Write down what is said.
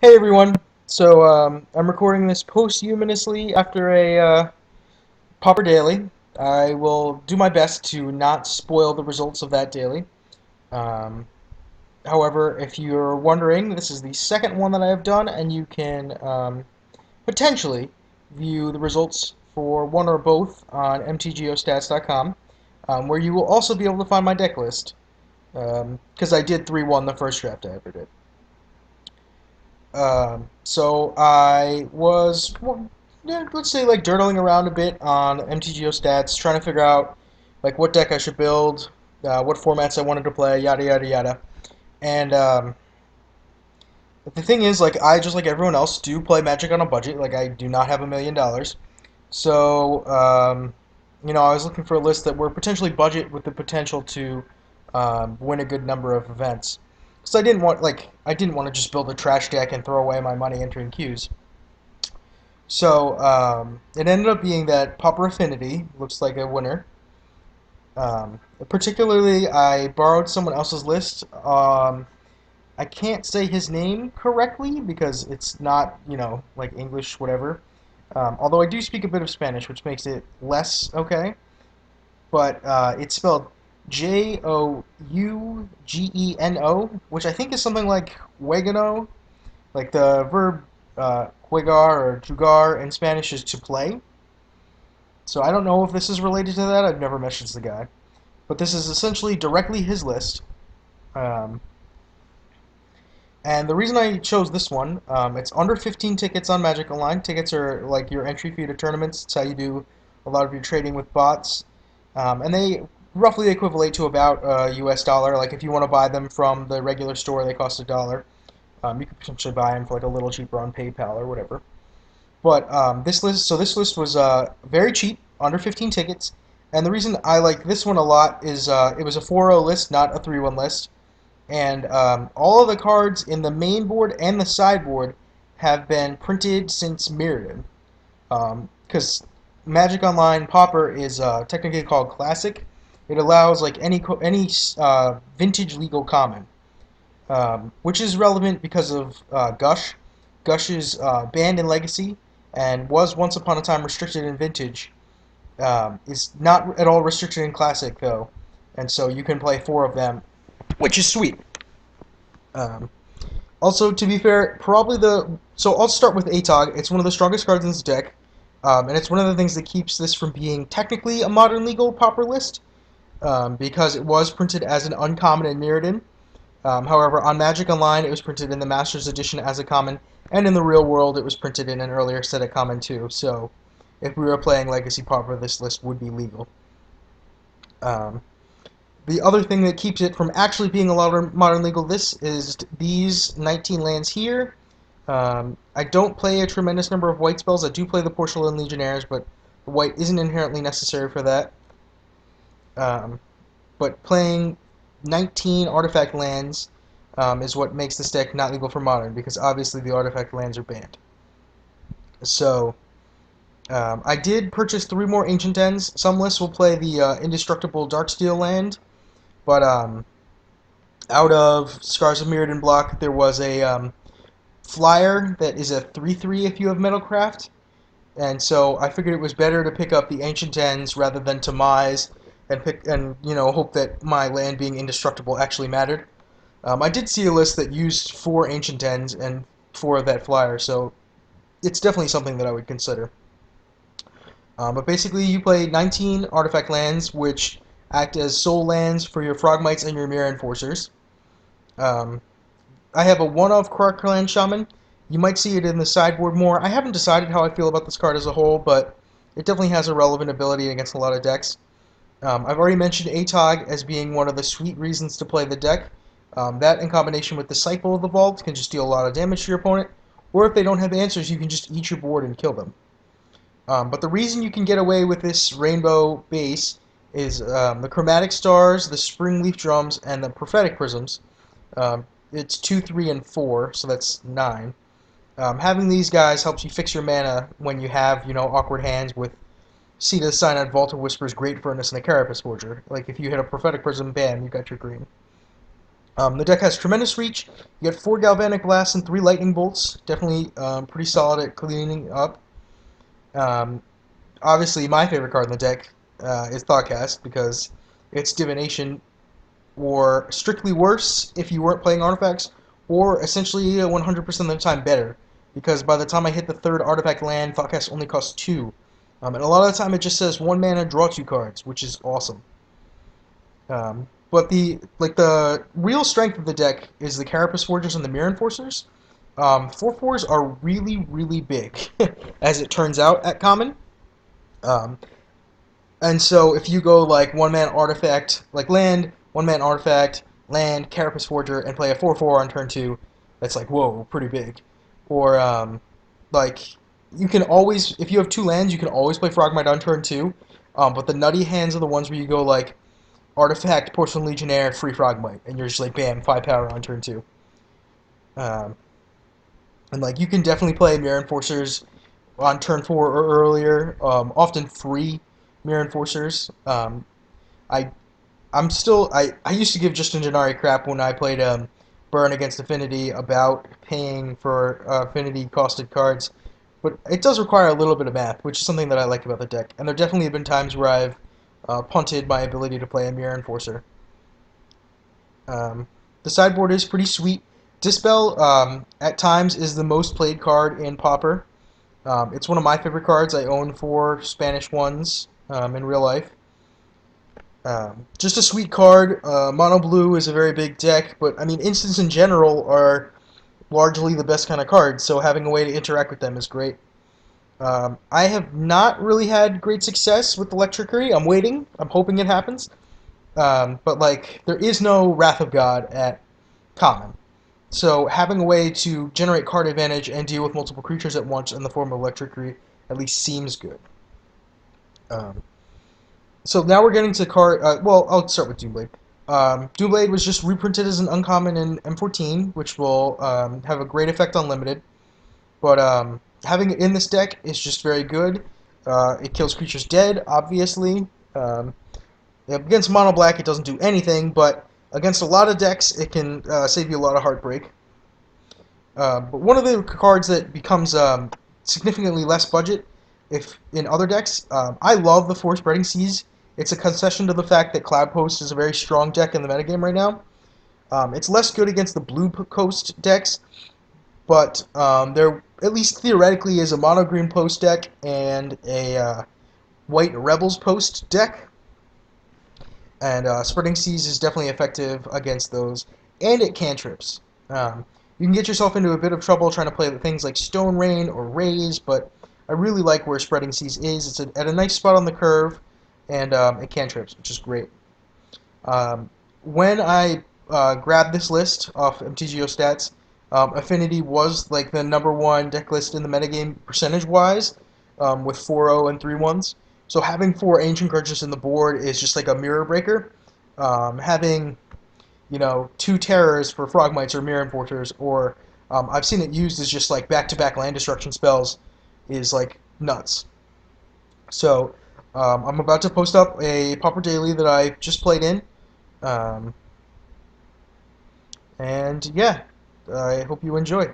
Hey everyone. I'm recording this posthumously after a Pauper daily. I will do my best to not spoil the results of that daily. Um, However, if you're wondering, this is the second one that I have done, and you can potentially view the results for one or both on mtgostats.com, where you will also be able to find my deck list. Because I did 3-1 the first draft I ever did. So I was, well, yeah, let's say like dirtling around a bit on MTGO stats, trying to figure out like what deck I should build, what formats I wanted to play, yada yada yada. And the thing is, like I just like everyone else do play Magic on a budget. Like I do not have $1 million, so I was looking for a list that were potentially budget with the potential to win a good number of events. So I didn't want to just build a trash deck and throw away my money entering queues. So it ended up being that Pauper Affinity looks like a winner. Particularly, I borrowed someone else's list. I can't say his name correctly because it's not, like English, whatever. Although I do speak a bit of Spanish, which makes it less okay. But it's spelled Jougeno, which I think is something like Wegano, like the verb jugar or jugar in Spanish is to play. So I don't know if this is related to that. I've never messaged the guy. But this is essentially directly his list. Um, and the reason I chose this one, it's under 15 tickets on Magic Online. Tickets are like your entry fee to tournaments. It's how you do a lot of your trading with bots. And they roughly equivalent to about a US dollar. Like if you want to buy them from the regular store, they cost $1. You could potentially buy them for like a little cheaper on PayPal or whatever. But this list was very cheap, under 15 tickets. And the reason I like this one a lot is it was a 4-0 list, not a 3-1 list. And all of the cards in the main board and the sideboard have been printed since Mirrodin. Because Magic Online Pauper is technically called Classic. It allows like any vintage legal common, which is relevant because of Gush. Gush is banned in Legacy and was once upon a time restricted in Vintage. Is not at all restricted in Classic though, and so you can play 4 of them, which is sweet. Um, Also, to be fair, probably so I'll start with ATOG. It's one of the strongest cards in this deck, and it's one of the things that keeps this from being technically a modern legal Pauper list, because it was printed as an uncommon in Mirrodin. However, on Magic Online, it was printed in the Masters Edition as a common, and in the real world, it was printed in an earlier set of common too. So, if we were playing Legacy Pauper, this list would be legal. Um, the other thing that keeps it from actually being a modern legal this is these 19 lands here. I don't play a tremendous number of white spells. I do play the Porcelain Legionnaires, but the white isn't inherently necessary for that. Um, but playing 19 artifact lands is what makes this deck not legal for modern, because obviously the artifact lands are banned. So I did purchase 3 more Ancient Ends. Some lists will play the Indestructible Darksteel land, but out of Scars of Mirrodin block, there was a flyer that is a 3/3 if you have Metalcraft, and so I figured it was better to pick up the Ancient Ends rather than to Mise and hope that my land being indestructible actually mattered. I did see a list that used 4 Ancient Ends and 4 of that flyer, so it's definitely something that I would consider. But basically, you play 19 artifact lands, which act as soul lands for your Frogmites and your Mirror Enforcers. Um, I have a one-of Krark-Clan Shaman. You might see it in the sideboard more. I haven't decided how I feel about this card as a whole, but it definitely has a relevant ability against a lot of decks. I've already mentioned ATOG as being one of the sweet reasons to play the deck. That in combination with Disciple of the Vault can just deal a lot of damage to your opponent, or if they don't have answers, you can just eat your board and kill them. But the reason you can get away with this rainbow base is the Chromatic Stars, the Spring Leaf Drums, and the Prophetic Prisms. It's 2, 3, and 4, so that's 9. Having these guys helps you fix your mana when you have, awkward hands with Seed of the Synod, Vault of Whispers, Great Furnace, and a Carapace Forger. Like, if you hit a Prophetic Prism, bam, you got your green. The deck has tremendous reach. You get 4 Galvanic Blasts and 3 Lightning Bolts. Definitely pretty solid at cleaning up. Um, Obviously, my favorite card in the deck is Thoughtcast because it's Divination, or strictly worse if you weren't playing artifacts, or essentially 100% of the time better, because by the time I hit the third artifact land, Thoughtcast only costs 2. And a lot of the time it just says 1 mana, draw 2 cards, which is awesome. But the real strength of the deck is the Carapace Forgers and the Mirror Enforcers. 4/4s are really big, as it turns out at common. Um, and so if you go like 1 man artifact, like land, 1 man artifact, land, Carapace Forger, and play a 4/4 on turn 2, that's like, whoa, pretty big. Or, like, you can always, if you have 2 lands, you can always play Frogmite on turn 2. But the nutty hands are the ones where you go like artifact, Porcelain Legionnaire, free Frogmite, and you're just like, bam, 5 power on turn 2. Um, and like, you can definitely play Mirror Enforcers on turn 4 or earlier, often free Mirror Enforcers. I I used to give Justin Gennari crap when I played Burn against Affinity about paying for Affinity costed cards, but it does require a little bit of math, which is something that I like about the deck. And there definitely have been times where I've punted my ability to play a Mirror Enforcer. Um, the sideboard is pretty sweet. Dispel, at times, is the most played card in Pauper. It's one of my favorite cards. I own 4 Spanish ones in real life. Just a sweet card. Mono blue is a very big deck, but I mean, instants in general are largely the best kind of cards, so having a way to interact with them is great. I have not really had great success with Electricity. I'm waiting. I'm hoping it happens. But like, there is no Wrath of God at common. So having a way to generate card advantage and deal with multiple creatures at once in the form of Electricity at least seems good. Um, so now we're getting to card. Well, I'll start with Doomblade. Doomblade was just reprinted as an uncommon in M14, which will have a great effect on limited. But having it in this deck is just very good. It kills creatures dead, obviously. Against mono black, it doesn't do anything, but against a lot of decks, it can save you a lot of heartbreak. But one of the cards that becomes significantly less budget, if in other decks, I love the Four Spreading Seas. It's a concession to the fact that Cloud Post is a very strong deck in the metagame right now. It's less good against the Blue Coast decks, but there at least theoretically is a mono green post deck and a white Rebels post deck. And Spreading Seas is definitely effective against those, and it cantrips. You can get yourself into a bit of trouble trying to play things like Stone Rain or Raise, but I really like where Spreading Seas is. It's at a nice spot on the curve, and it cantrips, which is great. When I grabbed this list off MTGO Stats, Affinity was like the #1 deck list in the metagame percentage-wise, with 4-0 and 3-1s. So having 4 Ancient Grudges in the board is just like a mirror breaker. Having 2 Terrors for Frogmites or Mirror Enforcers, or I've seen it used as just like back-to-back land destruction spells, is like nuts. So I'm about to post up a Pauper Daily that I just played in. Um, and yeah, I hope you enjoy.